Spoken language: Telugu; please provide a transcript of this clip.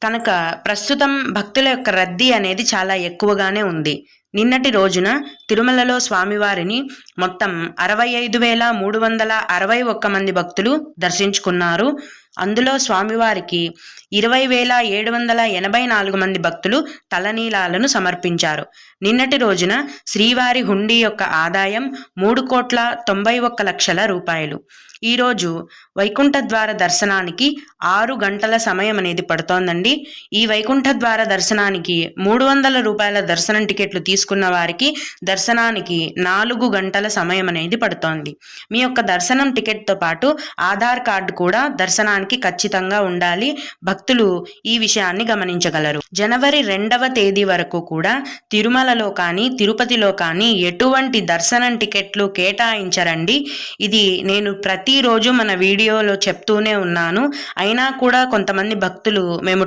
కనుక ప్రస్తుతం భక్తుల యొక్క రద్దీ అనేది చాలా ఎక్కువగానే ఉంది. నిన్నటి రోజున తిరుమలలో స్వామివారిని మొత్తం 65,361 మంది భక్తులు దర్శించుకున్నారు. అందులో స్వామివారికి 20,784 మంది భక్తులు తలనీలాలను సమర్పించారు. నిన్నటి రోజున శ్రీవారి హుండీ యొక్క ఆదాయం 3,91,00,000 రూపాయలు. ఈరోజు వైకుంఠ ద్వార దర్శనానికి 6 గంటల సమయం అనేది పడుతోందండి. ఈ వైకుంఠ ద్వార దర్శనానికి 300 రూపాయల దర్శనం టికెట్లు తీసుకున్న వారికి దర్శనానికి 4 గంటల సమయం అనేది పడుతోంది. మీ యొక్క దర్శనం టికెట్తో పాటు ఆధార్ కార్డు కూడా దర్శనానికి ఖచ్చితంగా ఉండాలి. భక్తులు ఈ విషయాన్ని గమనించగలరు. జనవరి 2వ తేదీ వరకు కూడా తిరుమలలో కానీ తిరుపతిలో కానీ ఎటువంటి దర్శనం టికెట్లు కేటాయించరండి. ఇది నేను ప్రతిరోజు మన వీడియోలో చెప్తూనే ఉన్నాను. అయినా కూడా కొంతమంది భక్తులు మేము